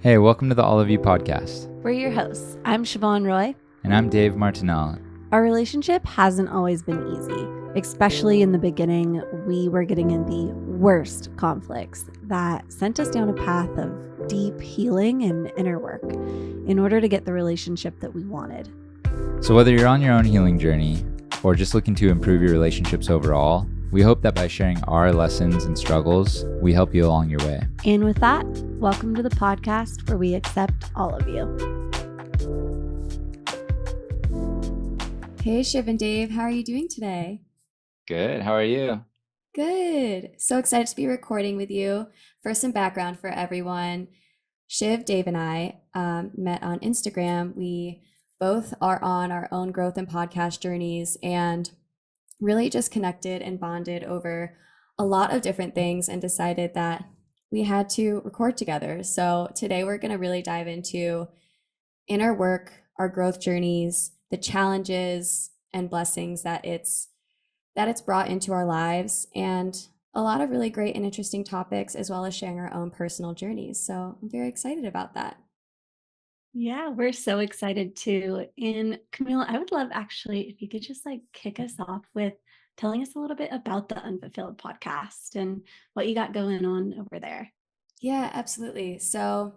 Hey, welcome to the All of You podcast. We're your hosts. I'm Siobhan Roy. And I'm Dave Martinell. Our relationship hasn't always been easy. Especially in the beginning, we were getting in the worst conflicts that sent us down a path of deep healing and inner work in order to get the relationship that we wanted. So whether you're on your own healing journey or just looking to improve your relationships overall, we hope that by sharing our lessons and struggles, we help you along your way. And with that, welcome to the podcast where we accept all of you. Hey, Shiv and Dave, how are you doing today? Good. How are you? Good. So excited to be recording with you. For some background for everyone, Shiv, Dave, and I met on Instagram. We both are on our own growth and podcast journeys and really just connected and bonded over a lot of different things and decided that we had to record together. So today we're going to really dive into inner work, our growth journeys, the challenges and blessings that it's brought into our lives, and a lot of really great and interesting topics, as well as sharing our own personal journeys. So I'm very excited about that. Yeah, we're so excited too. And Camille, I would love actually if you could just kick us off with telling us a little bit about the Unfulfilled podcast and what you got going on over there. Yeah, absolutely. So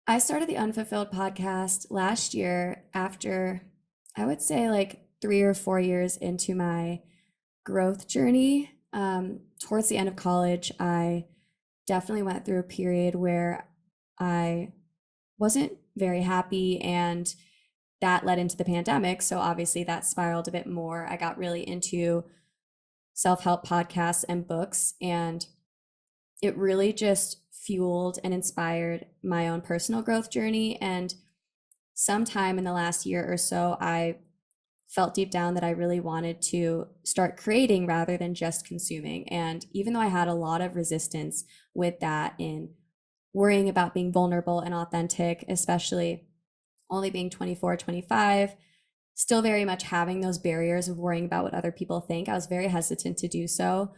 I started the Unfulfilled podcast last year after, I would say, 3 or 4 years into my growth journey. Towards the end of college, I definitely went through a period where I wasn't very happy, and that led into the pandemic. So obviously that spiraled a bit more. I got really into self-help podcasts and books, and it really just fueled and inspired my own personal growth journey. And sometime in the last year or so, I felt deep down that I really wanted to start creating rather than just consuming. And even though I had a lot of resistance with that in worrying about being vulnerable and authentic, especially only being 24, 25, still very much having those barriers of worrying about what other people think, I was very hesitant to do so.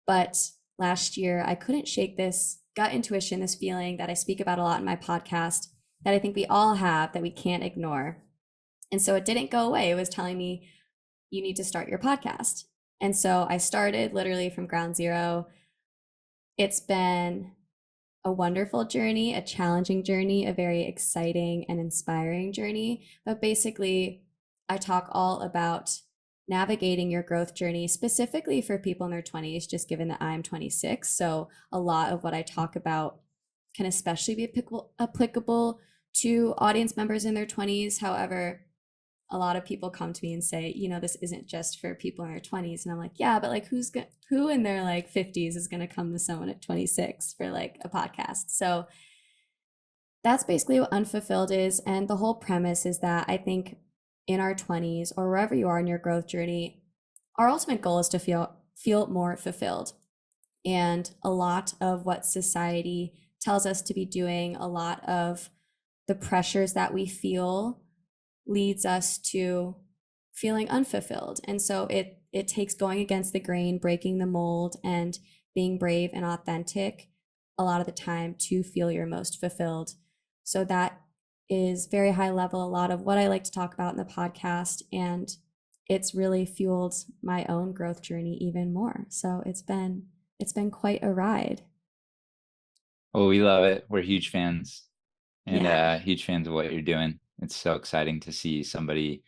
But last year, I couldn't shake this gut intuition, this feeling that I speak about a lot in my podcast that I think we all have that we can't ignore. And so it didn't go away. It was telling me, you need to start your podcast. And so I started literally from ground zero. It's been a wonderful journey, a challenging journey, a very exciting and inspiring journey. But basically, I talk all about navigating your growth journey, specifically for people in their 20s, just given that I'm 26. So a lot of what I talk about can especially be applicable to audience members in their 20s. However, a lot of people come to me and say, this isn't just for people in their 20s. And I'm like, yeah, but who in their 50s is going to come to someone at 26 for a podcast? So that's basically what Unfulfilled is. And the whole premise is that I think in our 20s or wherever you are in your growth journey, our ultimate goal is to feel more fulfilled. And a lot of what society tells us to be doing, a lot of the pressures that we feel leads us to feeling unfulfilled. And so it takes going against the grain, breaking the mold, and being brave and authentic a lot of the time to feel your most fulfilled. So that is very high level, a lot of what I like to talk about in the podcast. And it's really fueled my own growth journey even more. So it's been quite a ride. Well, we love it. We're huge fans and Yeah. huge fans of what you're doing. It's so exciting to see somebody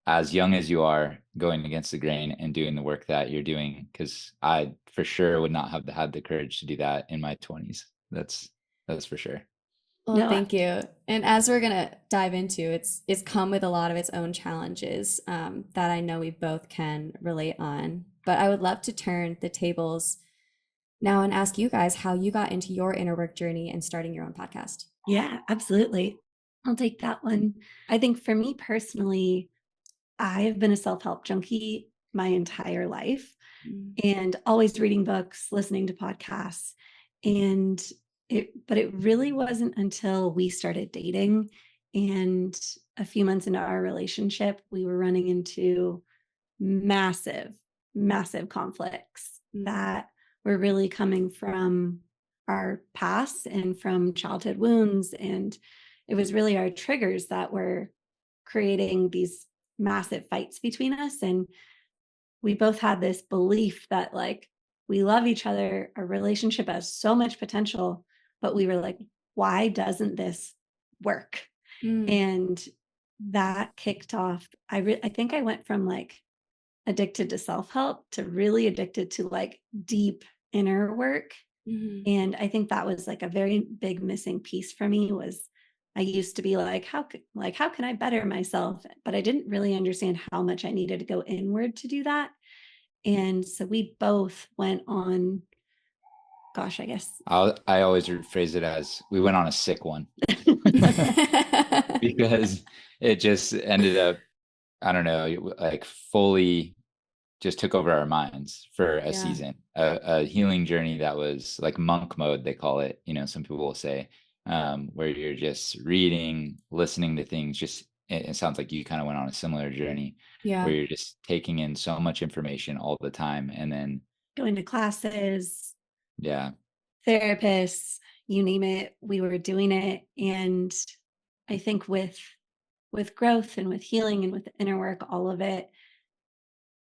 as young as you are going against the grain and doing the work that you're doing, because I for sure would not have had the courage to do that in my 20s. That's for sure. Well, No, thank you. And as we're gonna dive into, it's come with a lot of its own challenges that I know we both can relate on. But I would love to turn the tables now and ask you guys how you got into your inner work journey and starting your own podcast. yeah, absolutely. I'll take that one. I think for me personally, I've been a self-help junkie my entire life and always reading books, listening to podcasts. But it really wasn't until we started dating and a few months into our relationship, we were running into massive, massive conflicts that were really coming from our past and from childhood wounds. And it was really our triggers that were creating these massive fights between us. And we both had this belief that like we love each other, our relationship has so much potential, but we were like, why doesn't this work? Mm. And that kicked off. I think I went from like addicted to self-help to really addicted to like deep inner work. Mhm. And I think that was like a very big missing piece for me. Was I used to be like, how can I better myself? But I didn't really understand how much I needed to go inward to do that. And so we both went on, gosh, I guess. I always phrase it as we went on a sick one because it just ended up, I don't know, like fully just took over our minds for a Yeah. season, a healing journey that was like monk mode, they call it, some people will say, where you're just reading, listening to things. Just it sounds like you kind of went on a similar journey where Yeah. you're just taking in so much information all the time. And then, Going to classes, yeah, therapists, you name it, we were doing it. And I think with growth and with healing and with the inner work, all of it,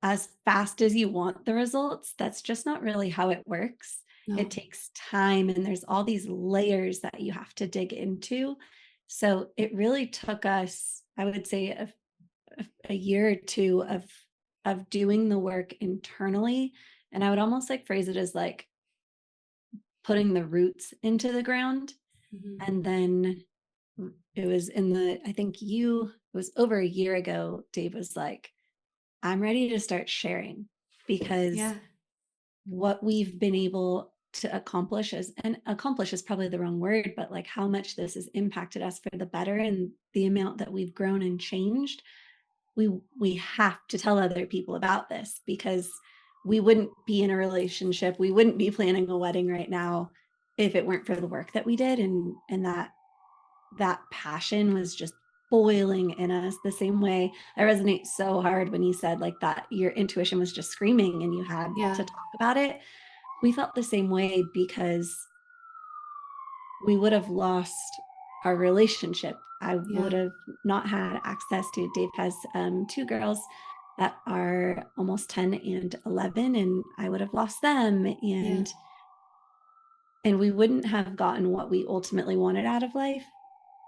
as fast as you want the results, that's just not really how it works. It No. takes time and there's all these layers that you have to dig into. So it really took us, I would say, a year or two of doing the work internally. And I would almost like phrase it as like putting the roots into the ground. Mhm. And then it was I think it was over a year ago, Dave was like, I'm ready to start sharing because Yeah. what we've been able to accomplish and accomplish is probably the wrong word, but like how much this has impacted us for the better and the amount that we've grown and changed. We have to tell other people about this because we wouldn't be in a relationship. We wouldn't be planning a wedding right now if it weren't for the work that we did. And that passion was just boiling in us the same way. I resonate so hard when you said like that your intuition was just screaming and you had Yeah. to talk about it. We felt the same way because we would have lost our relationship. I would Yeah. have not had access to. Dave has two girls that are almost 10 and 11, and I would have lost them. Yeah. And we wouldn't have gotten what we ultimately wanted out of life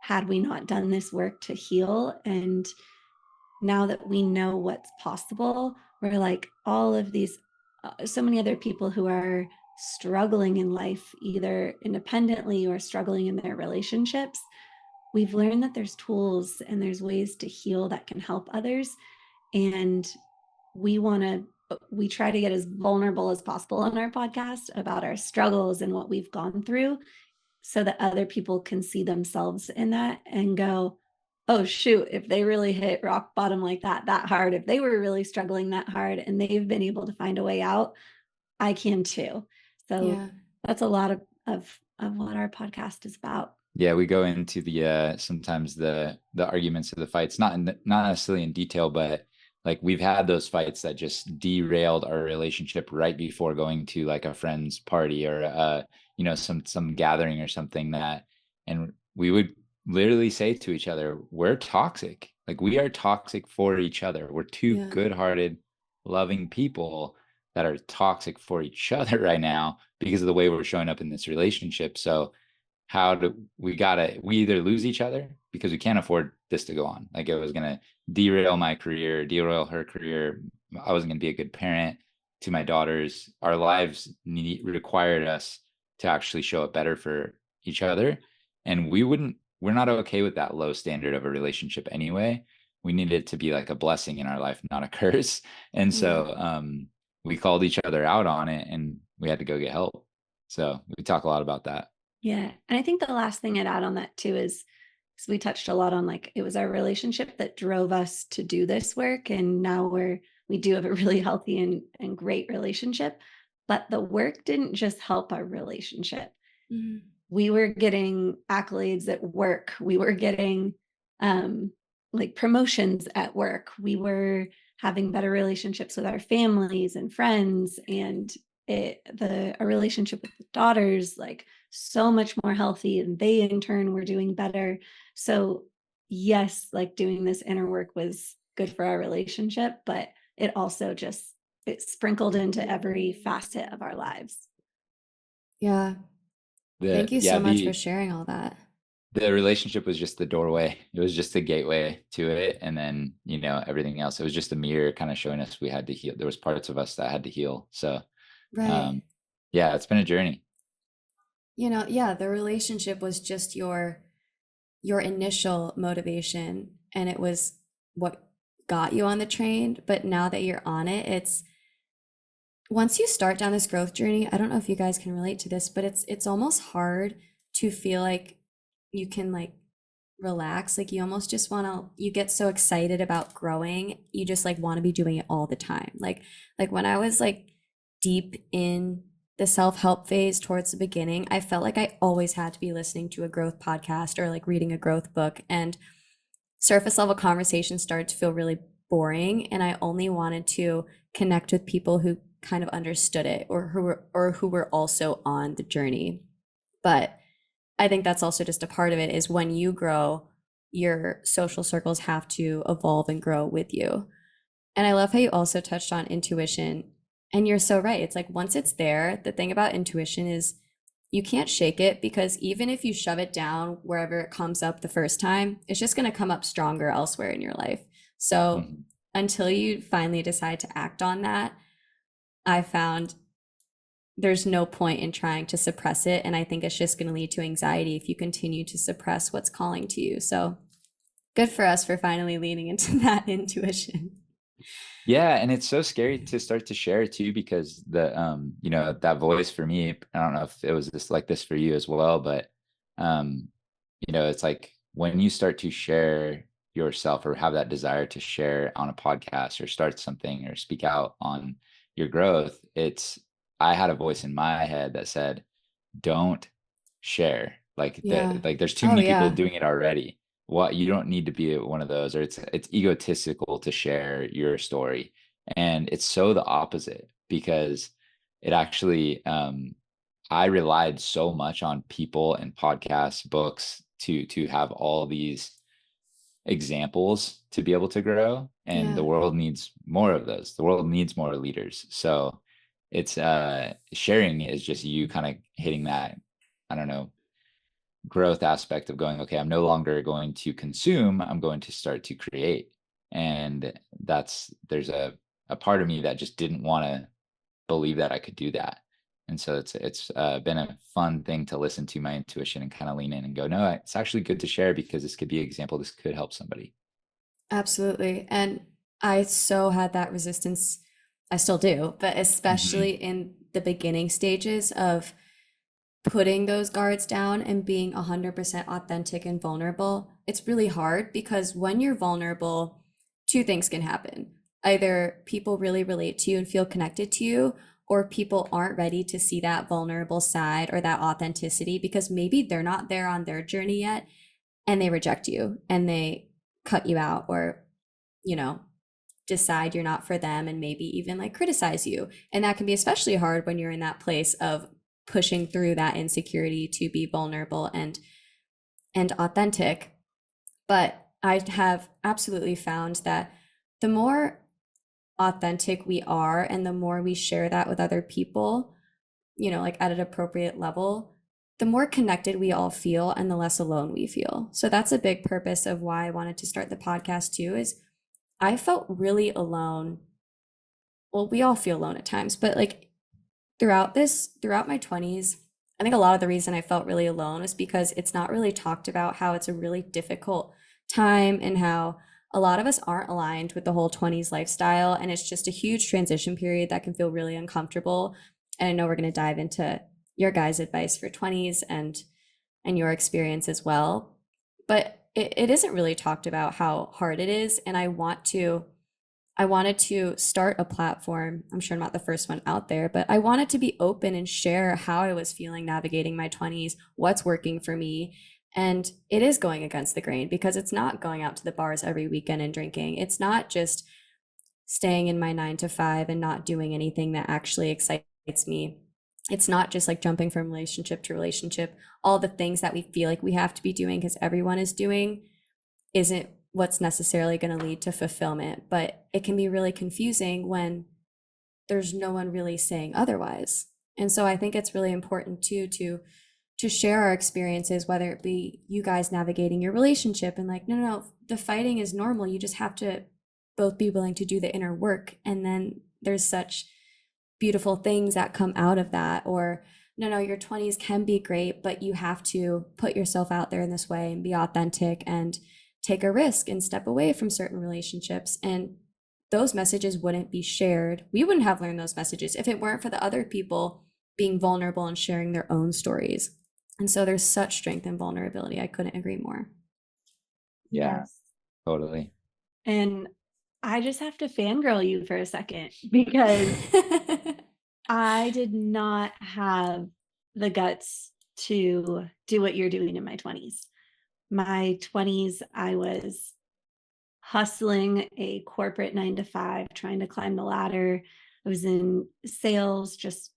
had we not done this work to heal. And now that we know what's possible, we're like all of these, so many other people who are struggling in life, either independently or struggling in their relationships. We've learned that there's tools and there's ways to heal that can help others. And we try to get as vulnerable as possible on our podcast about our struggles and what we've gone through so that other people can see themselves in that and go, oh, shoot, if they really hit rock bottom like that hard, if they were really struggling that hard and they've been able to find a way out, I can too. So Yeah. that's a lot of what our podcast is about. yeah, we go into the sometimes the arguments of the fights, not necessarily in detail, but like we've had those fights that just derailed our relationship right before going to like a friend's party or some gathering or something, that and we would literally say to each other, we're toxic. Like we are toxic for each other. We're two Yeah. good-hearted, loving people that are toxic for each other right now because of the way we're showing up in this relationship. So we either lose each other because we can't afford this to go on. Like it was going to derail my career, derail her career. I wasn't going to be a good parent to my daughters. Our lives required us to actually show up better for each other. And we're not okay with that low standard of a relationship anyway. We need it to be like a blessing in our life, not a curse. And Yeah. so we called each other out on it and we had to go get help. So we talk a lot about that. Yeah. And I think the last thing I'd add on that too is, because we touched a lot on like it was our relationship that drove us to do this work. And now we do have a really healthy and great relationship. But the work didn't just help our relationship. Mhm. We were getting accolades at work. We were getting um, like promotions at work. We were having better relationships with our families and friends, and a relationship with the daughters like so much more healthy, and they in turn were doing better. So yes, like doing this inner work was good for our relationship, but it also just it sprinkled into every facet of our lives. Yeah. The Thank you yeah, so much for the sharing all that. the relationship was just the doorway. It was just the gateway to it. And then, everything else. It was just a mirror kind of showing us we had to heal. There was parts of us that had to heal. So Right. um yeah, it's been a journey. Yeah, the relationship was just your initial motivation, and it was what got you on the train. But now that you're on it, it's once you start down this growth journey, I don't know if you guys can relate to this, but it's almost hard to feel like you can like relax. Like you almost just want to, you get so excited about growing, you just like want to be doing it all the time. Like when I was like deep in the self-help phase towards the beginning, I felt like I always had to be listening to a growth podcast or like reading a growth book, and surface level conversations started to feel really boring, and I only wanted to connect with people who kind of understood it, or who were also on the journey. But I think that's also just a part of it, is when you grow, your social circles have to evolve and grow with you. And I love how you also touched on intuition. And you're so right. It's like once it's there, the thing about intuition is you can't shake it, because even if you shove it down wherever it comes up the first time, it's just going to come up stronger elsewhere in your life. So Mhm. until you finally decide to act on that, I found there's no point in trying to suppress it. And I think it's just going to lead to anxiety if you continue to suppress what's calling to you. So good for us for finally leaning into that intuition. Yeah, and it's so scary to start to share too, because that voice for me, I don't know if it was this for you as well, but um, it's like when you start to share yourself or have that desire to share on a podcast or start something or speak out on your growth, I had a voice in my head that said, don't share. Yeah. Like there's too Oh, many people yeah. doing it already. What You don't need to be one of those, or it's egotistical to share your story. And it's so the opposite, because it actually I relied so much on people and podcasts, books to have all these examples to be able to grow, and the Yeah. world needs more of those. The world needs more leaders. So it's sharing is just you kind of hitting that, I don't know, growth aspect of going, okay, I'm no longer going to consume, I'm going to start to create. And there's a part of me that just didn't want to believe that I could do that. And so it's been a fun thing to listen to my intuition and kind of lean in and go, no, it's actually good to share, because this could be an example. This could help somebody. Absolutely. And I so had that resistance. I still do, but especially Hmm. in the beginning stages of putting those guards down and being 100% authentic and vulnerable. It's really hard, because when you're vulnerable, two things can happen. Either people really relate to you and feel connected to you, or people aren't ready to see that vulnerable side or that authenticity, because maybe they're not there on their journey yet, and they reject you and they cut you out, or, you know, decide you're not for them, and maybe even like criticize you. And that can be especially hard when you're in that place of pushing through that insecurity to be vulnerable and authentic. But I have absolutely found that the more authentic we are and the more we share that with other people, like at an appropriate level, the more connected we all feel and the less alone we feel. So that's a big purpose of why I wanted to start the podcast too, is I felt really alone. Well, we all feel alone at times, but like throughout my 20s, I think a lot of the reason I felt really alone is because it's not really talked about how it's a really difficult time, and how a lot of us aren't aligned with the whole 20s lifestyle, and it's just a huge transition period that can feel really uncomfortable. And I know we're going to dive into your guys' advice for 20s and your experience as well. But it isn't really talked about how hard it is, and I wanted to start a platform. I'm sure I'm not the first one out there, but I wanted to be open and share how I was feeling navigating my 20s, what's working for me. And it is going against the grain, because it's not going out to the bars every weekend and drinking. It's not just staying in my 9 to 5 and not doing anything that actually excites me. It's not just like jumping from relationship to relationship. All the things that we feel like we have to be doing because everyone is doing isn't what's necessarily going to lead to fulfillment. But it can be really confusing when there's no one really saying otherwise. And so I think it's really important too to share our experiences, whether it be you guys navigating your relationship and like, no, the fighting is normal. You just have to both be willing to do the inner work. And then there's such beautiful things that come out of that. Or no, your 20s can be great, but you have to put yourself out there in this way and be authentic and take a risk and step away from certain relationships. And those messages wouldn't be shared. We wouldn't have learned those messages if it weren't for the other people being vulnerable and sharing their own stories. And so there's such strength in vulnerability. I couldn't agree more. Yeah, Yes. totally. And I just have to fangirl you for a second because I did not have the guts to do what you're doing in my 20s. My 20s, I was hustling a corporate 9 to 5, trying to climb the ladder. I was in sales, just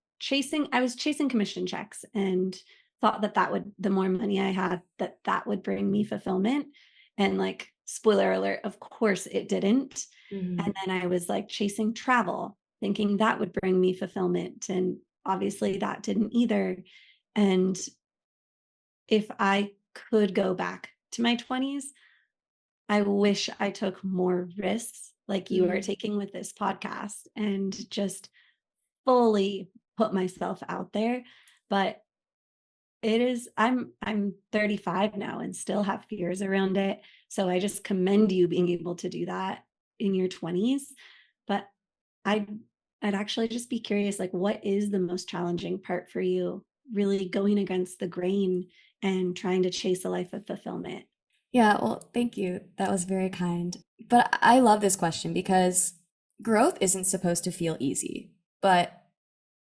I was chasing commission checks and thought that would, the more money I had, that would bring me fulfillment. And like, spoiler alert, of course it didn't. Mhm. And then I was like chasing travel, thinking that would bring me fulfillment. And obviously that didn't either. And if I could go back to my 20s, I wish I took more risks like you are taking with this podcast and just fully put myself out there. But I'm 35 now and still have fears around it. So I just commend you being able to do that in your 20s. But I'd actually just be curious, like, what is the most challenging part for you, really going against the grain and trying to chase a life of fulfillment? Yeah, well, thank you. That was very kind. But I love this question because growth isn't supposed to feel easy. But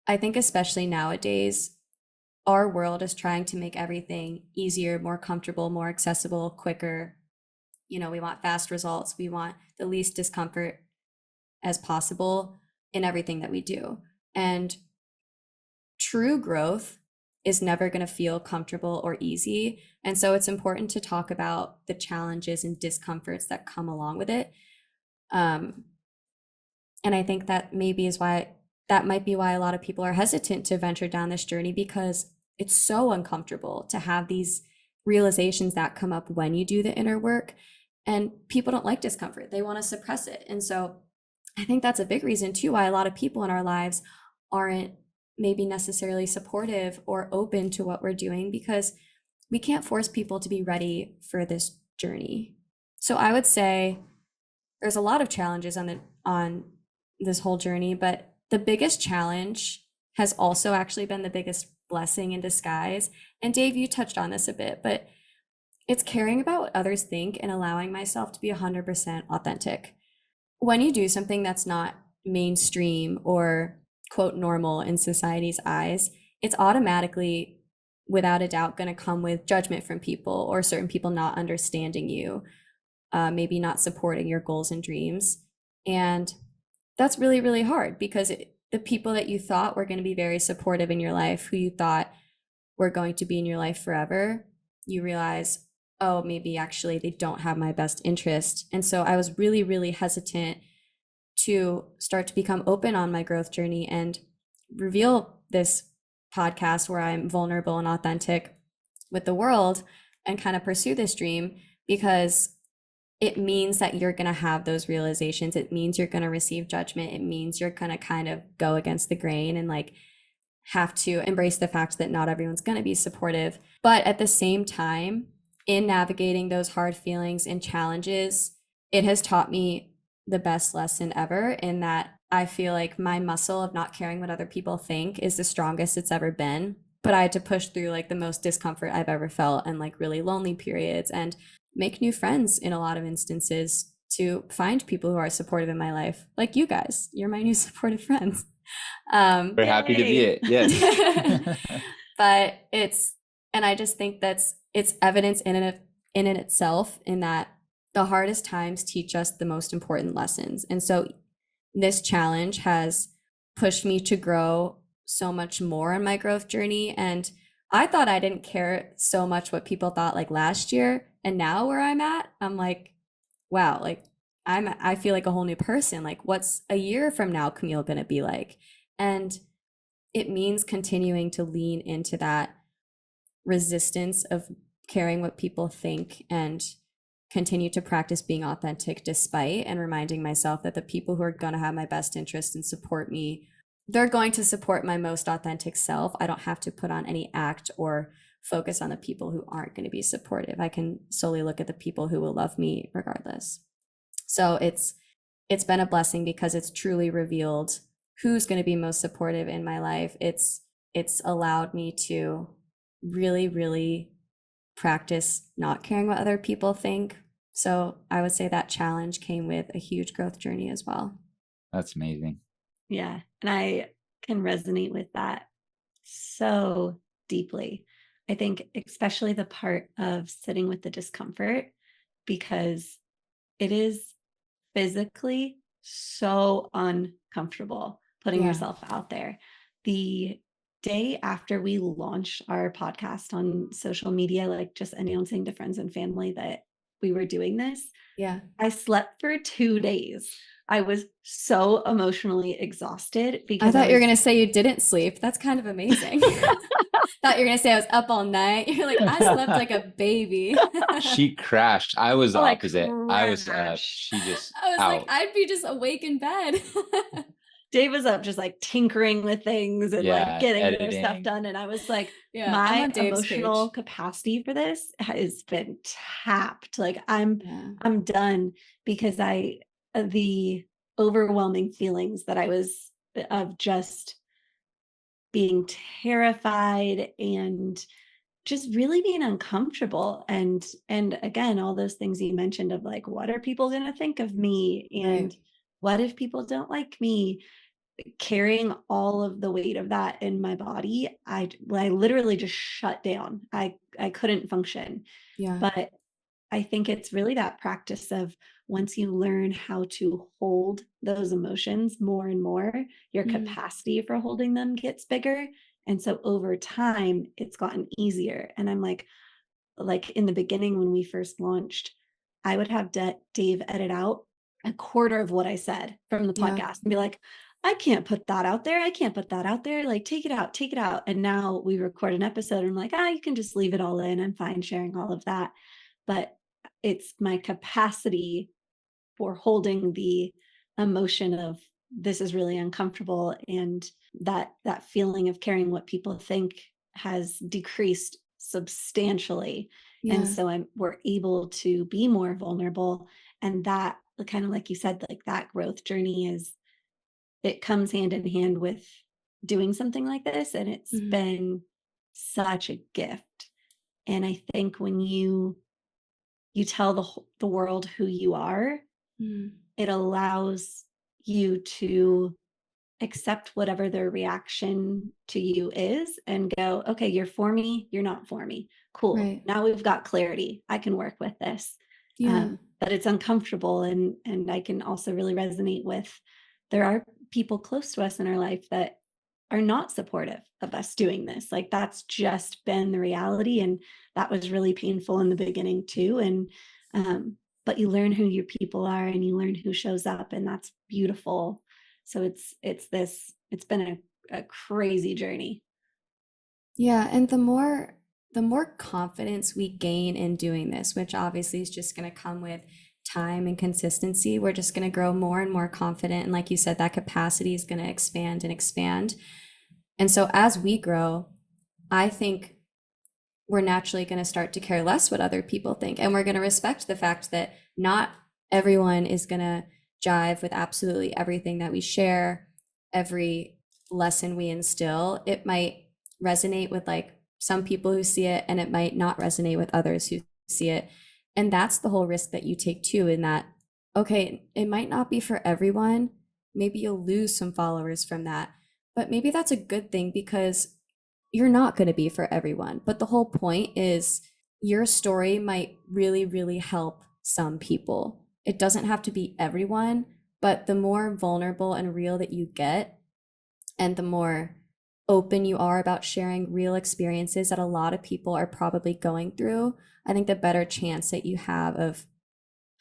I think, especially nowadays, our world is trying to make everything easier, more comfortable, more accessible, quicker. We want fast results. We want the least discomfort as possible in everything that we do. And true growth is never going to feel comfortable or easy. And so it's important to talk about the challenges and discomforts that come along with it. And I think that might be why a lot of people are hesitant to venture down this journey, because it's so uncomfortable to have these realizations that come up when you do the inner work. And people don't like discomfort. They want to suppress it. And so I think that's a big reason too why a lot of people in our lives aren't maybe necessarily supportive or open to what we're doing, because we can't force people to be ready for this journey. So I would say there's a lot of challenges on this whole journey, but the biggest challenge has also actually been the biggest blessing in disguise. And Dave, you touched on this a bit, but it's caring about what others think and allowing myself to be 100% authentic. When you do something that's not mainstream or quote normal in society's eyes, it's automatically, without a doubt, going to come with judgment from people, or certain people not understanding you, maybe not supporting your goals and dreams. And that's really, really hard, because the people that you thought were going to be very supportive in your life, who you thought were going to be in your life forever, you realize, oh, maybe actually they don't have my best interest. And so I was really, really hesitant to start to become open on my growth journey and reveal this podcast where I'm vulnerable and authentic with the world and kind of pursue this dream, because it means that you're going to have those realizations. It means you're going to receive judgment. It means you're going to kind of go against the grain and like have to embrace the fact that not everyone's going to be supportive. But at the same time, in navigating those hard feelings and challenges, it has taught me the best lesson ever, in that I feel like my muscle of not caring what other people think is the strongest it's ever been. But I had to push through like the most discomfort I've ever felt, and like really lonely periods, and make new friends in a lot of instances, to find people who are supportive in my life. Like you guys, you're my new supportive friends. We're happy to be it. Yes. But and I just think it's evidence in and itself, in that the hardest times teach us the most important lessons. And so this challenge has pushed me to grow so much more in my growth journey. And I thought I didn't care so much what people thought like last year. And now where I'm at, I'm like, wow, like I feel like a whole new person. Like, what's a year from now Camille gonna be like? And it means continuing to lean into that resistance of caring what people think and continue to practice being authentic despite, and reminding myself that the people who are going to have my best interest and support me, they're going to support my most authentic self. I don't have to put on any act or focus on the people who aren't going to be supportive. I can solely look at the people who will love me regardless. So it's been a blessing because it's truly revealed who's going to be most supportive in my life. It's allowed me to really, really practice not caring what other people think. So I would say that challenge came with a huge growth journey as well. That's amazing. Yeah. And I can resonate with that so deeply. I think especially the part of sitting with the discomfort, because it is physically so uncomfortable putting Yeah. yourself out there. The day after we launched our podcast on social media, like just announcing to friends and family that we were doing this, Yeah. I slept for 2 days. I was so emotionally exhausted I because thought you were going to say you didn't sleep. That's kind of amazing. Thought you were going to say I was up all night. You're like, I slept like a baby. She crashed. I was the like opposite. I was crashed. she just I was like, out. I'd be just awake in bed. Dave was up just like tinkering with things and like Yeah, getting their stuff editing. done. And I was like, Yeah, I'm my on Dave's emotional page. capacity for this has been tapped. Like Yeah. I'm done, because the overwhelming feelings that I was of just being terrified and just really being uncomfortable, and again, all those things you mentioned of like, what are people going to think of me, Right. and what if people don't like me, carrying all of the weight of that in my body. I literally just shut down. I couldn't function. Yeah. But I think it's really that practice of, once you learn how to hold those emotions more and more, your Mhm. capacity for holding them gets bigger. And so over time, it's gotten easier. And I'm like in the beginning when we first launched, I would have Dave edit out a quarter of what I said from the Yeah. podcast and be like, I can't put that out there. I can't put that out there. Like, take it out, take it out. And now we record an episode and I'm like, you can just leave it all in. I'm fine sharing all of that. But it's my capacity for holding the emotion of, this is really uncomfortable, and that feeling of caring what people think has decreased substantially. And Yeah. so we're able to be more vulnerable. And that, kind of like you said, like that growth journey it comes hand in hand with doing something like this, and it's Mhm. been such a gift. And I think when you tell the world who you are, Mhm. it allows you to accept whatever their reaction to you is and go, okay, you're for me, you're not for me. Cool. Right. Now we've got clarity. I can work with this. Yeah. But it's uncomfortable, and I can also really resonate with, there are people close to us in our life that are not supportive of us doing this. Like, that's just been the reality. And that was really painful in the beginning too. And but you learn who your people are and you learn who shows up, and that's beautiful. So it's been a crazy journey. Yeah, and the more confidence we gain in doing this, which obviously is just going to come with time and consistency, we're just going to grow more and more confident. And like you said, that capacity is going to expand and expand. And so as we grow, I think we're naturally going to start to care less what other people think. And we're going to respect the fact that not everyone is going to jive with absolutely everything that we share, every lesson we instill. It might resonate with like some people who see it, and it might not resonate with others who see it. And that's the whole risk that you take too, in that, okay, it might not be for everyone. Maybe you'll lose some followers from that, but maybe that's a good thing, because you're not going to be for everyone. But the whole point is your story might really, really help some people. It doesn't have to be everyone, but the more vulnerable and real that you get, and the more open you are about sharing real experiences that a lot of people are probably going through, I think the better chance that you have of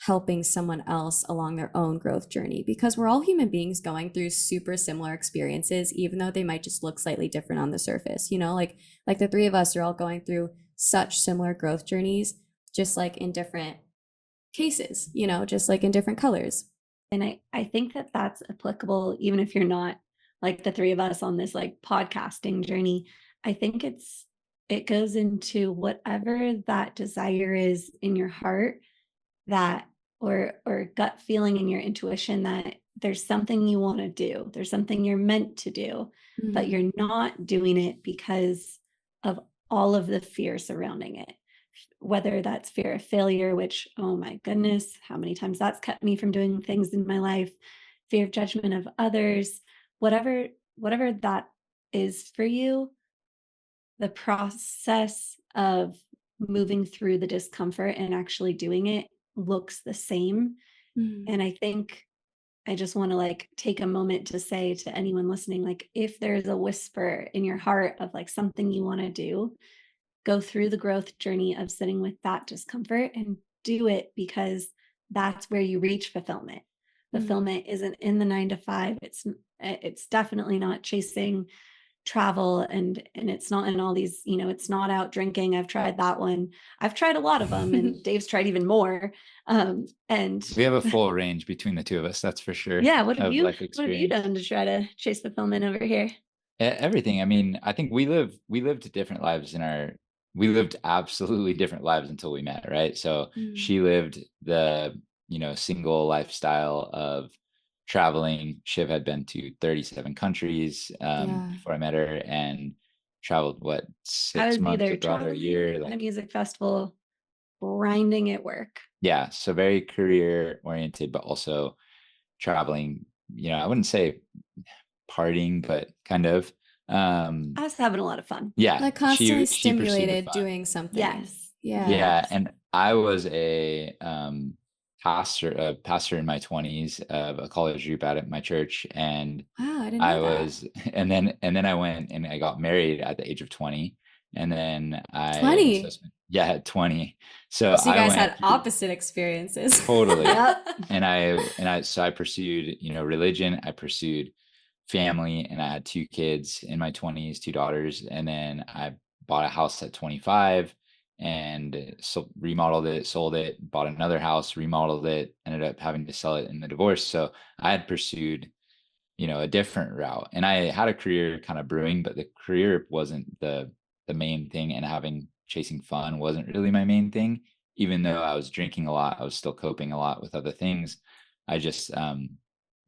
helping someone else along their own growth journey, because we're all human beings going through super similar experiences, even though they might just look slightly different on the surface, you know, like the three of us are all going through such similar growth journeys, just like in different cases, you know, just like in different colors. And I think that that's applicable even if you're not like the three of us on this like podcasting journey. I think it goes into whatever that desire is in your heart, that or gut feeling in your intuition, that there's something you want to do. There's something you're meant to do, but you're not doing it because of all of the fear surrounding it. Whether that's fear of failure, which, oh my goodness, how many times that's kept me from doing things in my life, fear of judgment of others, whatever that is for you, the process of moving through the discomfort and actually doing it looks the same. And I think I just want to like take a moment to say to anyone listening, like, if there's a whisper in your heart of like something you want to do, go through the growth journey of sitting with that discomfort and do it, because that's where you reach fulfillment. Fulfillment isn't in the 9 to 5. It's definitely not chasing travel, and it's not in all these, you know, it's not out drinking. I've tried that one. I've tried a lot of them, and Dave's tried even more. And We have a full range between the two of us, that's for sure. yeah, Of life what have you experience. done to try to chase fulfillment over here? Everything. I mean, I think we lived different lives we lived absolutely different lives until we met, right? So she lived the, single lifestyle of traveling. Shiv had been to 37 countries Yeah. before I met her, and traveled what, I 6 was months either abroad or a traveling year. at a Like, music festival, grinding at work. yeah, so very career oriented, but also traveling. I wouldn't say partying, but kind of. I was having a lot of fun. Yeah, Like constantly she pursued the stimulated fun. doing something. Yes. Yeah. Yeah, and I was a pastor in my 20s of a college group out at my church, and Wow, I didn't I know that. was and then I went and I got married at the age of 20, and then I 20. yeah, at 20. So So you I guys went had through opposite experiences. totally. Yep. So I pursued, religion, I pursued family, and I had 2 kids in my 20s, 2 daughters, and then I bought a house at 25 and so remodeled it, sold it, bought another house, remodeled it, ended up having to sell it in the divorce. So I had pursued, a different route. And I had a career kind of brewing, but the career wasn't the main thing, and chasing fun wasn't really my main thing. Even though I was drinking a lot, I was still coping a lot with other things. I just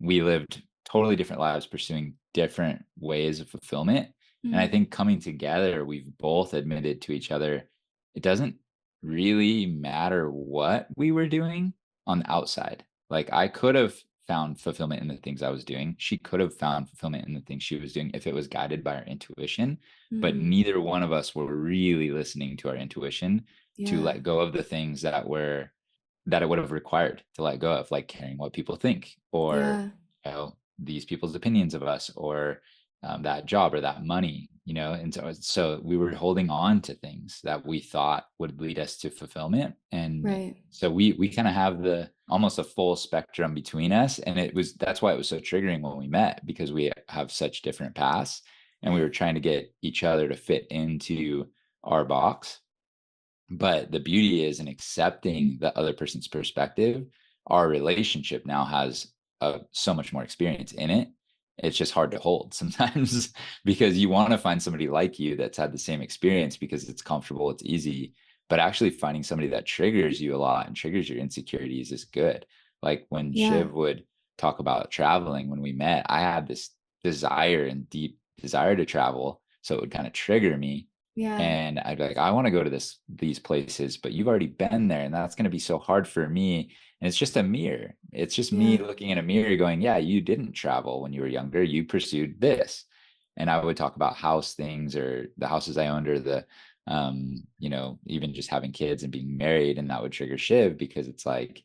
we lived totally different lives, pursuing different ways of fulfillment. And I think coming together, we've both admitted to each other it doesn't really matter what we were doing on the outside. Like, I could have found fulfillment in the things I was doing. She could have found fulfillment in the things she was doing if it was guided by our intuition. But neither one of us were really listening to our intuition to Yeah. let go of the things that it would have required to let go of, like caring what people think, or Yeah. these people's opinions of us, or that job or that money, and so we were holding on to things that we thought would lead us to fulfillment. And Right. so we kind of have the almost a full spectrum between us, and that's why it was so triggering when we met, because we have such different paths, and we were trying to get each other to fit into our box. But the beauty is in accepting the other person's perspective. Our relationship now has so much more experience in it. It's just hard to hold sometimes because you want to find somebody like you that's had the same experience because it's comfortable, it's easy. But actually finding somebody that triggers you a lot and triggers your insecurities is good. Like when Yeah. Shiv would talk about traveling when we met, I had this desire and deep desire to travel. So it would kind of trigger me, Yeah. and I'd be like, I want to go to these places, but you've already been there, and that's going to be so hard for me. And it's just a mirror. It's just me Yeah. looking in a mirror going, yeah, you didn't travel when you were younger. You pursued this. And I would talk about house things or the houses I owned, or even just having kids and being married. And that would trigger Shiv because it's like,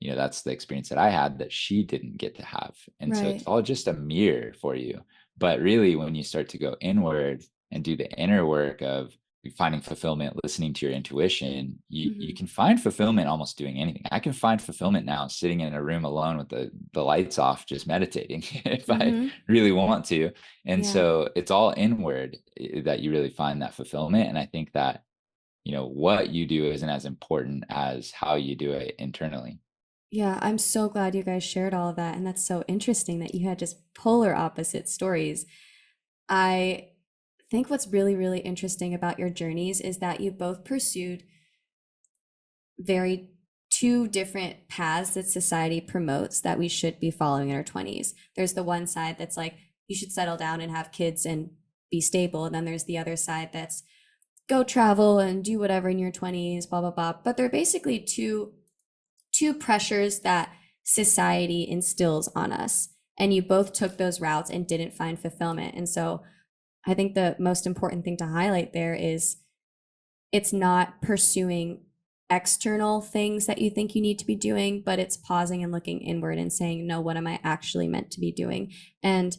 that's the experience that I had that she didn't get to have. And so it's Right. all just a mirror for you. But really, when you start to go inward and do the inner work of finding fulfillment, listening to your intuition, you can find fulfillment almost doing anything. I can find fulfillment now sitting in a room alone with the lights off, just meditating if I Mm-hmm. really want to. And Yeah. so it's all inward that you really find that fulfillment. And I think that, what you do isn't as important as how you do it internally. Yeah, I'm so glad you guys shared all of that. And that's so interesting that you had just polar opposite stories. I think what's really, really interesting about your journeys is that you both pursued very two different paths that society promotes that we should be following in our 20s. There's the one side that's like, you should settle down and have kids and be stable. And then there's the other side that's go travel and do whatever in your 20s, blah, blah, blah. But they're basically two pressures that society instills on us. And you both took those routes and didn't find fulfillment. And so I think the most important thing to highlight there is it's not pursuing external things that you think you need to be doing, but it's pausing and looking inward and saying, no, what am I actually meant to be doing? And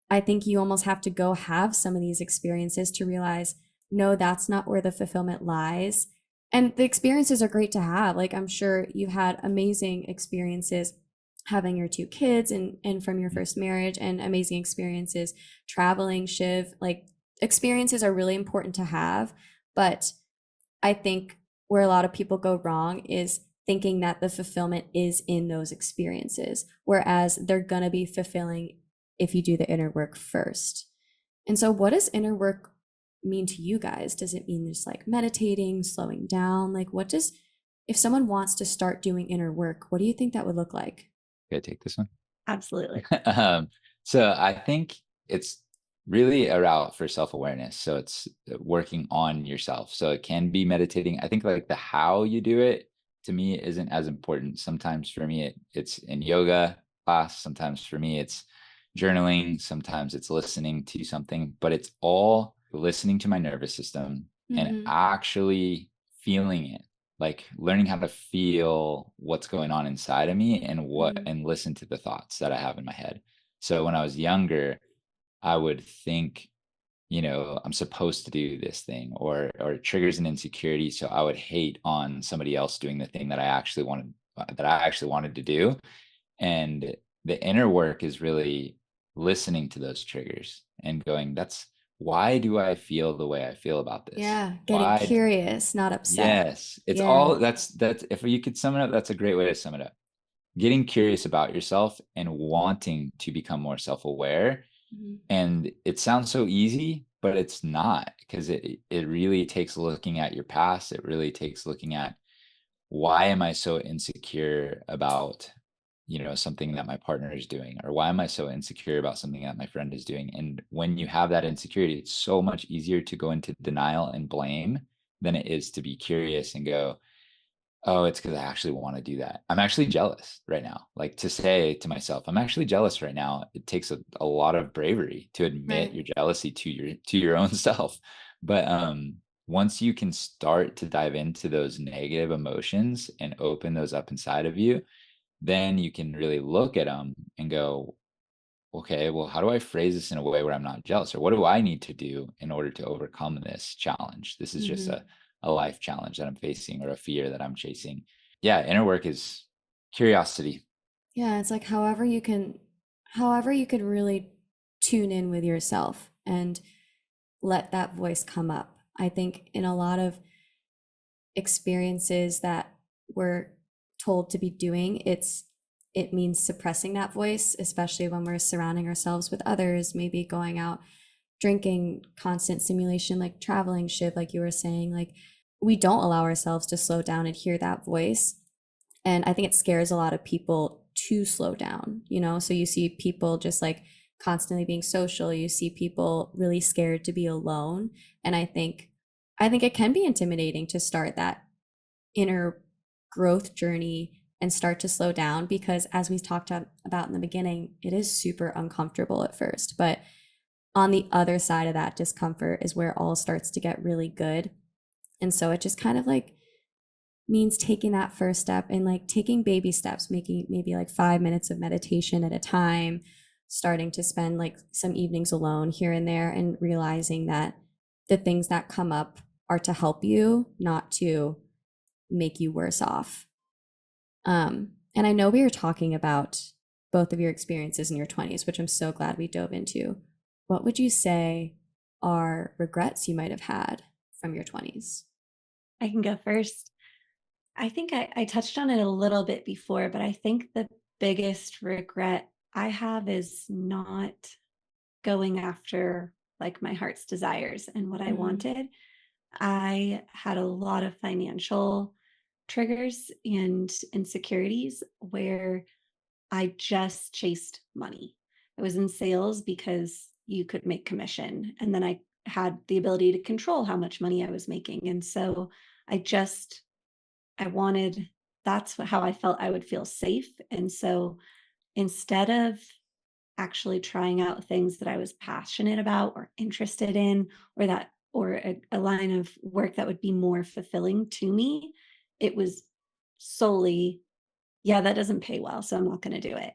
I think you almost have to go have some of these experiences to realize, no, that's not where the fulfillment lies. And the experiences are great to have. Like, I'm sure you've had amazing experiences having your two kids and from your first marriage, and amazing experiences traveling, Shiv. Like, experiences are really important to have. But I think where a lot of people go wrong is thinking that the fulfillment is in those experiences, whereas they're going to be fulfilling if you do the inner work first. And so, what does inner work mean to you guys? Does it mean just like meditating, slowing down? Like, if someone wants to start doing inner work, what do you think that would look like? Can I take this one? Absolutely. So I think it's really a route for self-awareness. So it's working on yourself. So it can be meditating. I think like the how you do it to me isn't as important. Sometimes for me, it's in yoga class. Sometimes for me, it's journaling. Sometimes it's listening to something, but it's all listening to my nervous system and Mm-hmm. actually feeling it, like learning how to feel what's going on inside of me Mm-hmm. and listen to the thoughts that I have in my head. So when I was younger, I would think, I'm supposed to do this thing, or it triggers an insecurity. So I would hate on somebody else doing the thing that I actually wanted to do. And the inner work is really listening to those triggers and going, that's why do I feel the way I feel about this? Yeah, getting Why curious, not upset. Yes, it's Yeah. all that's if you could sum it up, that's a great way to sum it up. Getting curious about yourself and wanting to become more self-aware. Mm-hmm. And it sounds so easy, but it's not, because it really takes looking at your past. It really takes looking at, why am I so insecure about, something that my partner is doing, or why am I so insecure about something that my friend is doing? And when you have that insecurity, it's so much easier to go into denial and blame than it is to be curious and go, oh, it's because I actually want to do that. I'm actually jealous right now. Like, to say to myself, I'm actually jealous right now. It takes a lot of bravery to admit Right. your jealousy to your own self. But once you can start to dive into those negative emotions and open those up inside of you, then you can really look at them and go, okay, well, how do I phrase this in a way where I'm not jealous? Or what do I need to do in order to overcome this challenge? This is just Mm-hmm. a life challenge that I'm facing, or a fear that I'm chasing. Yeah, inner work is curiosity. Yeah, it's like however you could really tune in with yourself and let that voice come up. I think in a lot of experiences that we're told to be doing, it means suppressing that voice, especially when we're surrounding ourselves with others, maybe going out drinking, constant stimulation, like traveling, Shiv, like you were saying. Like, we don't allow ourselves to slow down and hear that voice. And I think it scares a lot of people to slow down. So you see people just like constantly being social, you see people really scared to be alone. And I think it can be intimidating to start that inner growth journey and start to slow down, because as we talked about in the beginning, it is super uncomfortable at first. But on the other side of that discomfort is where it all starts to get really good. And so it just kind of like means taking that first step and like taking baby steps, making maybe like 5 minutes of meditation at a time, starting to spend like some evenings alone here and there and realizing that the things that come up are to help you, not to make you worse off. And I know we were talking about both of your experiences in your 20s, which I'm so glad we dove into. What would you say are regrets you might have had from your 20s? I can go first. I think I touched on it a little bit before, but I think the biggest regret I have is not going after like my heart's desires and what I wanted. I had a lot of financial triggers and insecurities where I just chased money. I was in sales because you could make commission. And then I had the ability to control how much money I was making. And so I just, I wanted, how I felt I would feel safe. And so instead of actually trying out things that I was passionate about or interested in, or a line of work that would be more fulfilling to me, it was solely, yeah, that doesn't pay well, so I'm not going to do it.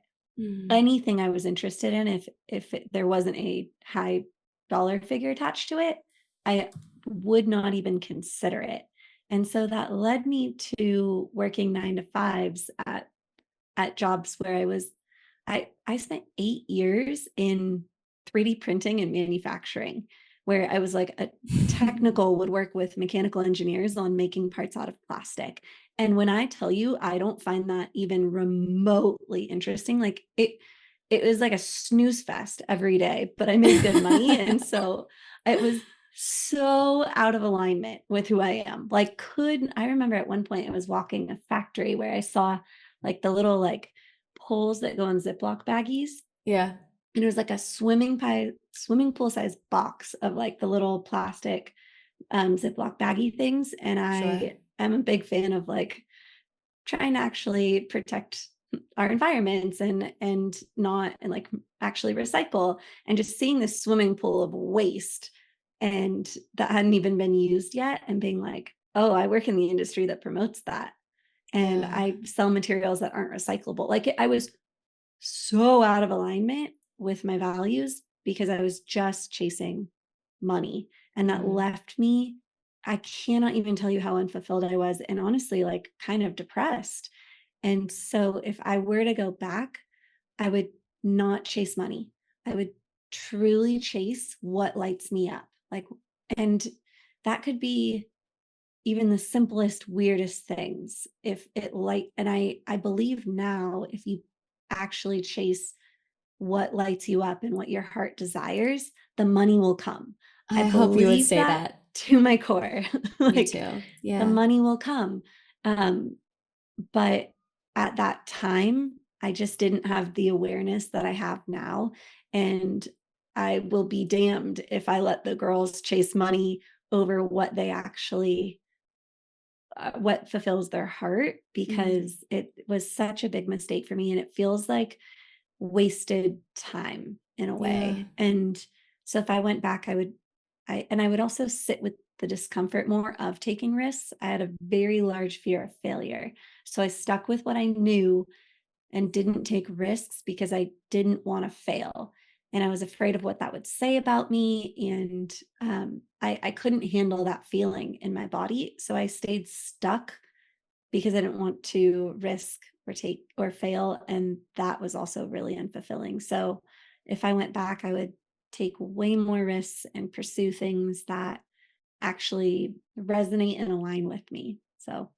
Anything I was interested in, if there wasn't a high dollar figure attached to it, I would not even consider it. And so that led me to working 9 to 5s at jobs where I spent 8 years in 3D printing and manufacturing, where I was like a technical would work with mechanical engineers on making parts out of plastic. And when I tell you, I don't find that even remotely interesting. Like it was like a snooze fest every day, but I made good money. And so it was so out of alignment with who I am. Like, I remember at one point I was walking a factory where I saw like the little like poles that go in Ziploc baggies. Yeah. And it was like a swimming pool size box of like the little plastic Ziploc baggy things. And Sure. I am a big fan of like trying to actually protect our environments and not and like actually recycle, and just seeing this swimming pool of waste and that hadn't even been used yet and being like, oh, I work in the industry that promotes that and Yeah. I sell materials that aren't recyclable. Like I was so out of alignment with my values because I was just chasing money. And that left me, I cannot even tell you how unfulfilled I was. And honestly, like kind of depressed. And so if I were to go back, I would not chase money. I would truly chase what lights me up. Like, and that could be even the simplest, weirdest things. If it and I believe now, if you actually chase what lights you up and what your heart desires, the money will come. I I hope you would believe say that that. to my core. Me Like too. the Yeah. money will come. Um, but at that time, I just didn't have the awareness that I have now. And I will be damned if I let the girls chase money over what they actually what fulfills their heart, because it was such a big mistake for me and it feels like wasted time in a Yeah. way. And so if I went back, I would also sit with the discomfort more of taking risks. I had a very large fear of failure. So I stuck with what I knew and didn't take risks because I didn't want to fail. And I was afraid of what that would say about me. And I couldn't handle that feeling in my body. So I stayed stuck because I didn't want to risk or take or fail. And that was also really unfulfilling. So if I went back, I would take way more risks and pursue things that actually resonate and align with me. So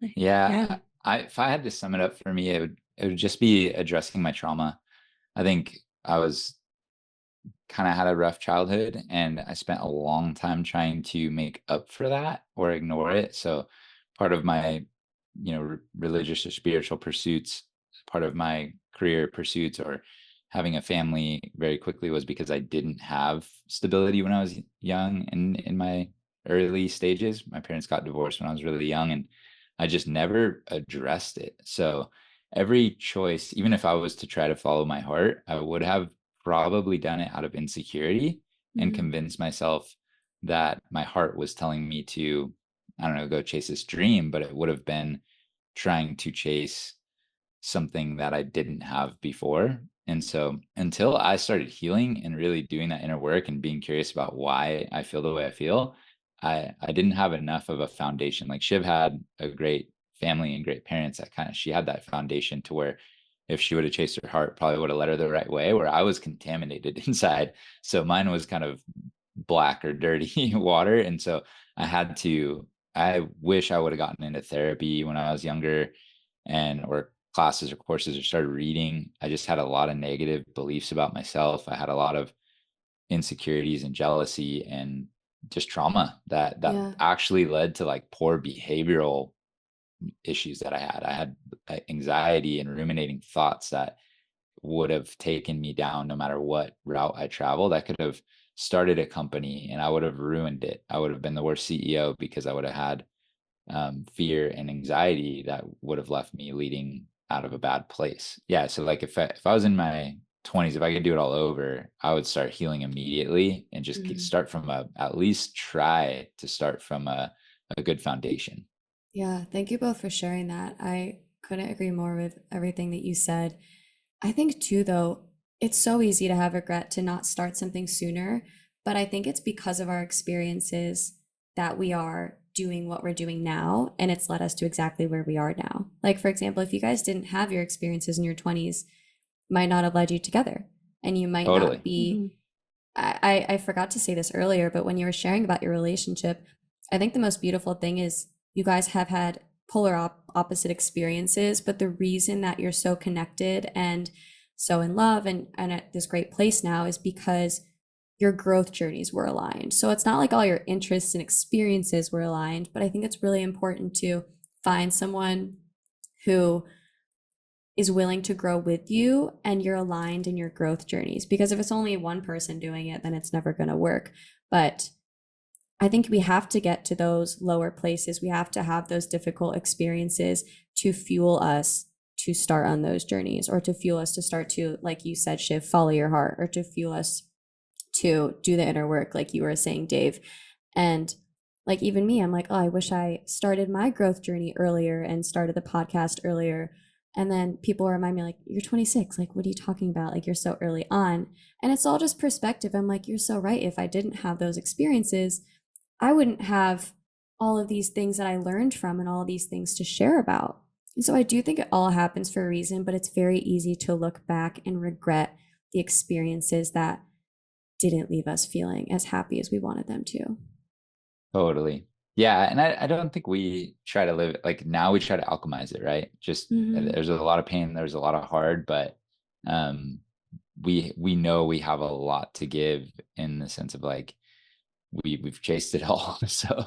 Yeah, yeah. if I had to sum it up for me, it would just be addressing my trauma. I think I was kind of had a rough childhood and I spent a long time trying to make up for that or ignore it. So part of my, religious or spiritual pursuits, part of my career pursuits or having a family very quickly was because I didn't have stability when I was young and in my early stages. My parents got divorced when I was really young and I just never addressed it. So every choice, even if I was to try to follow my heart, I would have probably done it out of insecurity and convinced myself that my heart was telling me to, I don't know, go chase this dream, but it would have been trying to chase something that I didn't have before. And so until I started healing and really doing that inner work and being curious about why I feel the way I feel, I didn't have enough of a foundation. Like Shiv had a great family and great parents that she had that foundation to where if she would have chased her heart, probably would have led her the right way, where I was contaminated inside. So mine was kind of black or dirty water. And so I wish I would have gotten into therapy when I was younger, or classes or courses, or started reading. I just had a lot of negative beliefs about myself. I had a lot of insecurities and jealousy and just trauma that Yeah. actually led to like poor behavioral issues that I had anxiety and ruminating thoughts that would have taken me down no matter what route I traveled. I could have started a company and I would have ruined it. I would have been the worst CEO because I would have had fear and anxiety that would have left me leading out of a bad place. Yeah. So like if I was in my 20s, if I could do it all over, I would start healing immediately and just start from at least try to start from a good foundation. Yeah, thank you both for sharing that. I couldn't agree more with everything that you said. I think too, though, it's so easy to have regret to not start something sooner, but I think it's because of our experiences that we are doing what we're doing now, and it's led us to exactly where we are now. Like, for example, if you guys didn't have your experiences in your 20s, might not have led you together, and you might not Totally. be. I forgot to say this earlier, but when you were sharing about your relationship, I think the most beautiful thing is you guys have had polar opposite experiences, but the reason that you're so connected and so in love and at this great place now is because your growth journeys were aligned. So it's not like all your interests and experiences were aligned, but I think it's really important to find someone who is willing to grow with you and you're aligned in your growth journeys. Because if it's only one person doing it, then it's never going to work. But I think we have to get to those lower places. We have to have those difficult experiences to fuel us to start on those journeys, or to fuel us to start to, like you said, Shiv, follow your heart, or to fuel us to do the inner work, like you were saying, Dave. And like even me, I'm like, oh, I wish I started my growth journey earlier and started the podcast earlier. And then people remind me, like, you're 26. Like, what are you talking about? Like, you're so early on. And it's all just perspective. I'm like, you're so right. If I didn't have those experiences, I wouldn't have all of these things that I learned from and all of these things to share about. And so I do think it all happens for a reason, but it's very easy to look back and regret the experiences that didn't leave us feeling as happy as we wanted them to. Totally. Yeah. And I don't think we try to live like now we try to alchemize it, right? Just there's a lot of pain, there's a lot of hard, but um we know we have a lot to give in the sense of like we've chased it all. So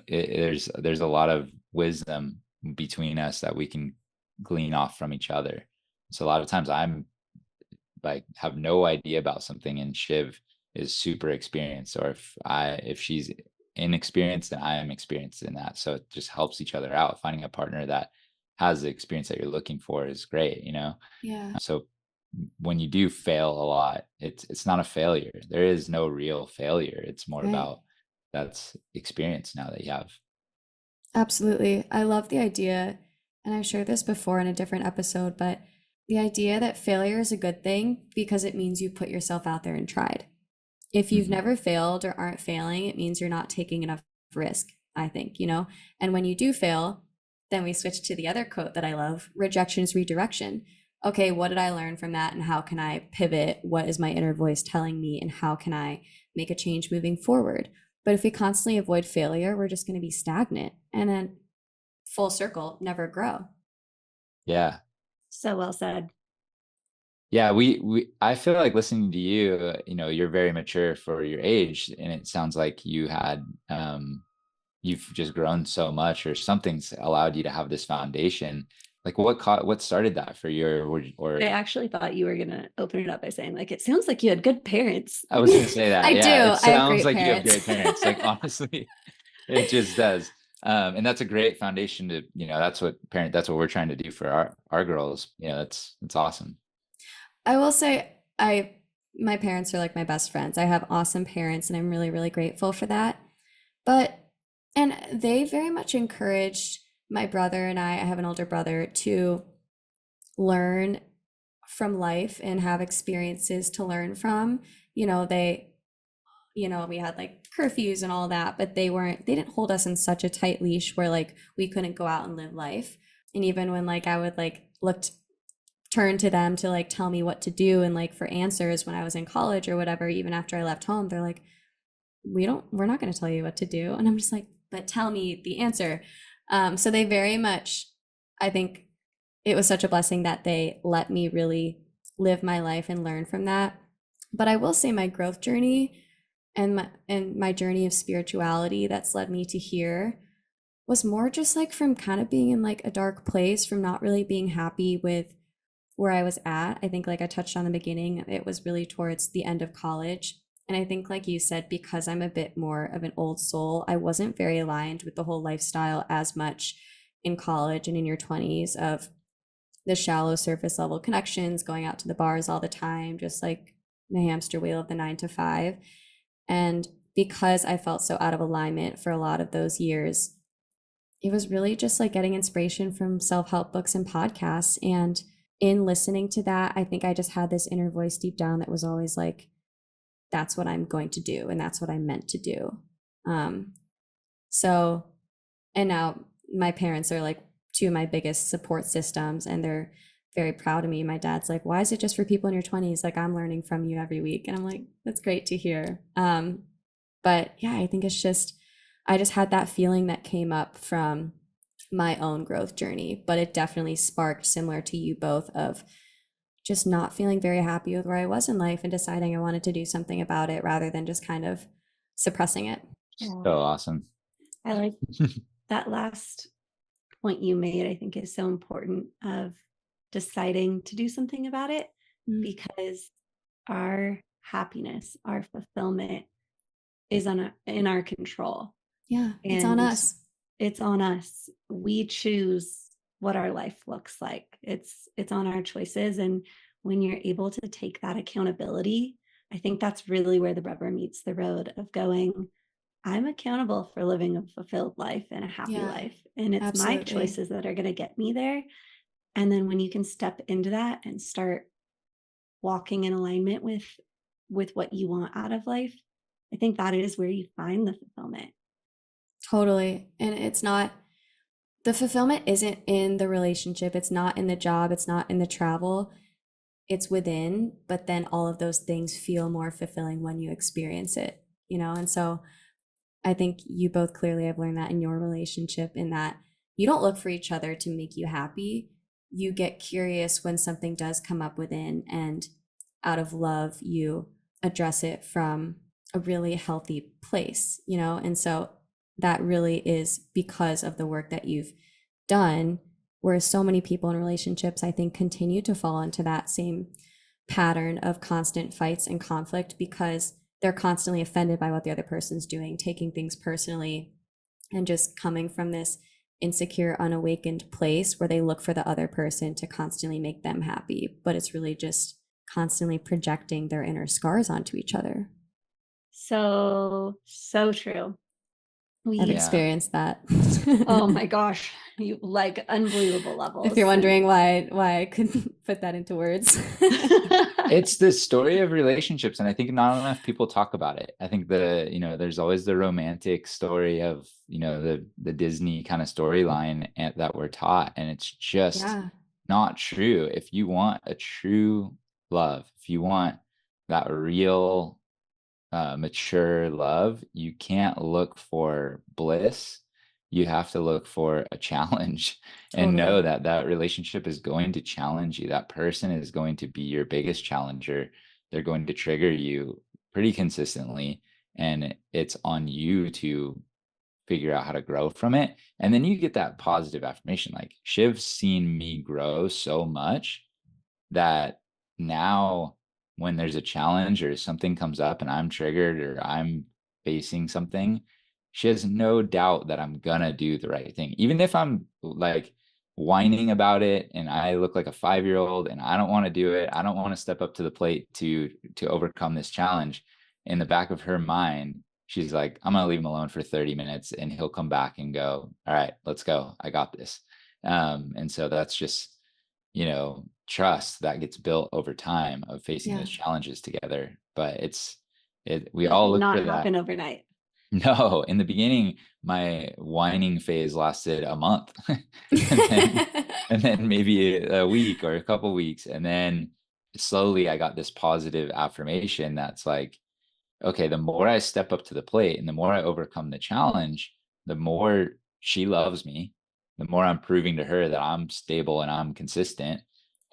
there's a lot of wisdom between us that we can glean off from each other. So a lot of times I'm like have no idea about something and Shiv is super experienced, or if she's inexperienced then I am experienced in that. So it just helps each other out. Finding a partner that has the experience that you're looking for is great, you know? Yeah. So when you do fail a lot, it's not a failure. There is no real failure. It's more Right. about that's experience now that you have. Absolutely. I love the idea, and I've shared this before in a different episode, but the idea that failure is a good thing because it means you put yourself out there and tried. If you've never failed or aren't failing, it means you're not taking enough risk, I think, you know? And when you do fail, then we switch to the other quote that I love: rejection is redirection. Okay, what did I learn from that? And how can I pivot? What is my inner voice telling me? And how can I make a change moving forward? But if we constantly avoid failure, we're just going to be stagnant and then full circle, never grow. Yeah. So well said. Yeah, I feel like listening to you, you know, you're very mature for your age, and it sounds like you've just grown so much, or something's allowed you to have this foundation. Like what started that for you, or I actually thought you were going to open it up by saying, like, it sounds like you had good parents. I was gonna say that. I do. Yeah, it I have sounds great like you have great parents. parents. Like honestly, it just does. And that's a great foundation to, you know, that's what we're trying to do for our girls. You know, it's awesome. I will say my parents are like my best friends. I have awesome parents and I'm really, really grateful for that. But and they very much encouraged my brother and I have an older brother, to learn from life and have experiences to learn from. You know, we had like curfews and all that, but they didn't hold us in such a tight leash where like we couldn't go out and live life. And even when like I would like turn to them to like tell me what to do and like for answers when I was in college or whatever, even after I left home, they're like, we're not going to tell you what to do. And I'm just like, but tell me the answer. So they very much, I think it was such a blessing that they let me really live my life and learn from that. But I will say my growth journey and my journey of spirituality that's led me to here was more just like from kind of being in like a dark place, from not really being happy with where I was at. I think like I touched on the beginning, it was really towards the end of college. And I think like you said, because I'm a bit more of an old soul, I wasn't very aligned with the whole lifestyle as much in college and in your 20s of the shallow surface level connections, going out to the bars all the time, just like the hamster wheel of the 9 to 5. And because I felt so out of alignment for a lot of those years, it was really just like getting inspiration from self-help books and podcasts. And in listening to that, I think I just had this inner voice deep down that was always like, that's what I'm going to do. And that's what I'm meant to do. So, and now my parents are like two of my biggest support systems, and they're very proud of me. My dad's like, why is it just for people in your 20s? Like, I'm learning from you every week. And I'm like, that's great to hear. But yeah, I think it's just, I just had that feeling that came up from my own growth journey, but it definitely sparked, similar to you both, of just not feeling very happy with where I was in life and deciding I wanted to do something about it rather than just kind of suppressing it. So awesome. I like that last point you made. I think is so important, of deciding to do something about it, because our happiness, our fulfillment is in our control. Yeah, it's on us. It's on us. We choose what our life looks like. It's on our choices. And when you're able to take that accountability, I think that's really where the rubber meets the road, of going, I'm accountable for living a fulfilled life and a happy life. And it's my choices that are going to get me there. And then when you can step into that and start walking in alignment with what you want out of life, I think that is where you find the fulfillment. Totally. And it's not, the fulfillment isn't in the relationship. It's not in the job. It's not in the travel. It's within, but then all of those things feel more fulfilling when you experience it, you know? And so I think you both clearly have learned that in your relationship, in that you don't look for each other to make you happy. You get curious when something does come up within, and out of love, you address it from a really healthy place, you know? And so that really is because of the work that you've done, whereas so many people in relationships, I think, continue to fall into that same pattern of constant fights and conflict because they're constantly offended by what the other person's doing, taking things personally, and just coming from this insecure, unawakened place where they look for the other person to constantly make them happy. But it's really just constantly projecting their inner scars onto each other. So true. I've experienced that. Oh my gosh, you like unbelievable levels. If you're wondering why I couldn't put that into words. It's the story of relationships, and I think not enough people talk about it. I think there's always the romantic story of, the Disney kind of storyline that we're taught, and it's just not true. If you want a true love, if you want that real mature love, you can't look for bliss. You have to look for a challenge. And know that that relationship is going to challenge you. That person is going to be your biggest challenger. They're going to trigger you pretty consistently, and it's on you to figure out how to grow from it. And then you get that positive affirmation. Like, Shiv's seen me grow so much that now when there's a challenge or something comes up and I'm triggered or I'm facing something, she has no doubt that I'm gonna do the right thing. Even if I'm like whining about it and I look like a 5-year-old and I don't want to do it, I don't want to step up to the plate to overcome this challenge. In the back of her mind, she's like, I'm gonna leave him alone for 30 minutes and he'll come back and go, all right, let's go. I got this. And so that's just, trust that gets built over time of facing Yeah. those challenges together. But we That all did look not for that. happen overnight. No, in the beginning, my whining phase lasted a month, and then maybe a week or a couple weeks, and then slowly I got this positive affirmation that's like, okay, the more I step up to the plate and the more I overcome the challenge, the more she loves me, the more I'm proving to her that I'm stable and I'm consistent,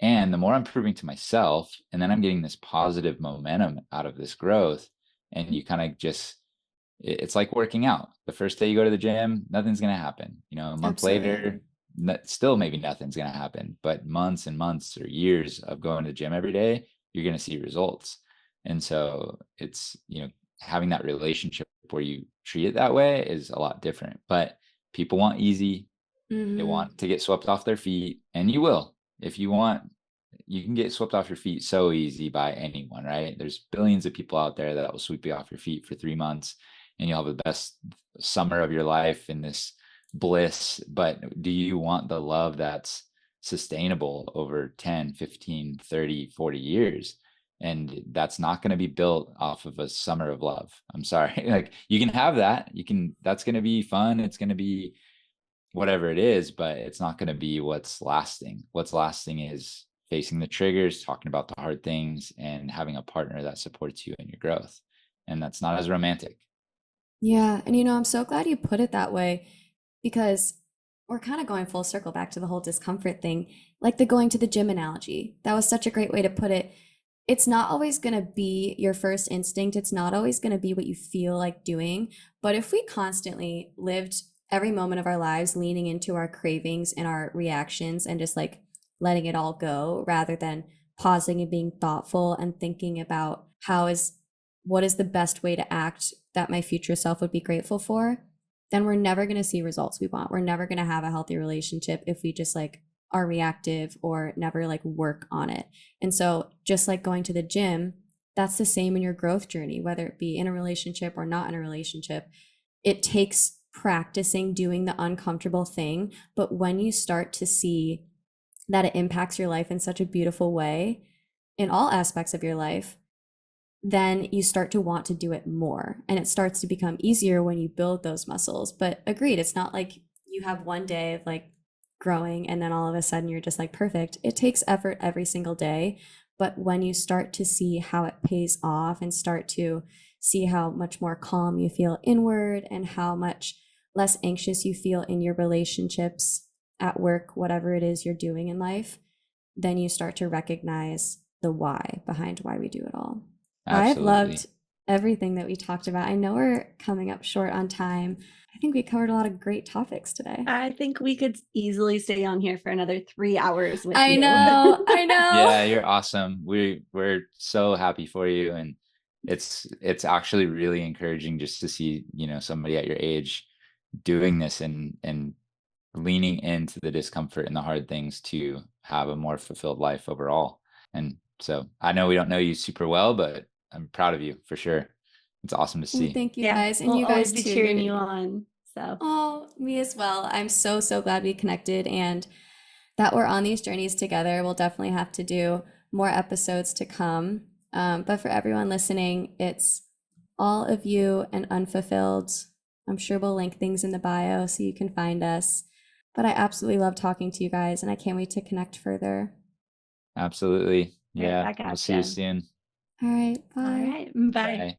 and the more I'm proving to myself, and then I'm getting this positive momentum out of this growth, and you kind of just it's like working out. The first day you go to the gym, nothing's going to happen. A month Absolutely. later, still maybe nothing's going to happen. But months and months or years of going to the gym every day, you're going to see results. And so it's, having that relationship where you treat it that way is a lot different. But people want easy. They Mm-hmm. want to get swept off their feet, and you will. If you want, you can get swept off your feet so easy by anyone, right? There's billions of people out there that will sweep you off your feet for 3 months, and you'll have the best summer of your life in this bliss. But do you want the love that's sustainable over 10, 15, 30, 40 years? And that's not going to be built off of a summer of love. I'm sorry. Like, you can have that. That's going to be fun. It's going to be whatever it is, but it's not going to be what's lasting. What's lasting is facing the triggers, talking about the hard things, and having a partner that supports you in your growth. And that's not as romantic. Yeah. And I'm so glad you put it that way, because we're kind of going full circle back to the whole discomfort thing, like the going to the gym analogy. That was such a great way to put it. It's not always going to be your first instinct. It's not always going to be what you feel like doing. But if we constantly lived every moment of our lives leaning into our cravings and our reactions and just like letting it all go, rather than pausing and being thoughtful and thinking about what is the best way to act that my future self would be grateful for, then we're never going to see results we want. We're never going to have a healthy relationship if we just like are reactive or never like work on it. And so, just like going to the gym, that's the same in your growth journey, whether it be in a relationship or not in a relationship. It takes practicing doing the uncomfortable thing. But when you start to see that it impacts your life in such a beautiful way in all aspects of your life, then you start to want to do it more. And it starts to become easier when you build those muscles. But agreed, it's not like you have one day of like growing and then all of a sudden you're just like perfect. It takes effort every single day. But when you start to see how it pays off and start to see how much more calm you feel inward and how much less anxious you feel in your relationships, at work, whatever it is you're doing in life, then you start to recognize the why behind why we do it all. I've loved Absolutely. everything that we talked about. I know we're coming up short on time. I think we covered a lot of great topics today. I think we could easily stay on here for another 3 hours with I you. know. I know. Yeah, you're awesome. We're so happy for you. And it's actually really encouraging just to see, somebody at your age doing this and leaning into the discomfort and the hard things to have a more fulfilled life overall. And so I know we don't know you super well, but I'm proud of you for sure. It's awesome to Well, see. thank you Yeah, guys. And we'll you always guys be too. cheering you on. So, Oh, me as well. I'm so, so glad we connected and that we're on these journeys together. We'll definitely have to do more episodes to come. But for everyone listening, it's all of you and unfulfilled. I'm sure we'll link things in the bio so you can find us. But I absolutely love talking to you guys and I can't wait to connect further. Absolutely. right Yeah. back We'll at see you you. soon. All right. All Bye. right. Bye. Bye.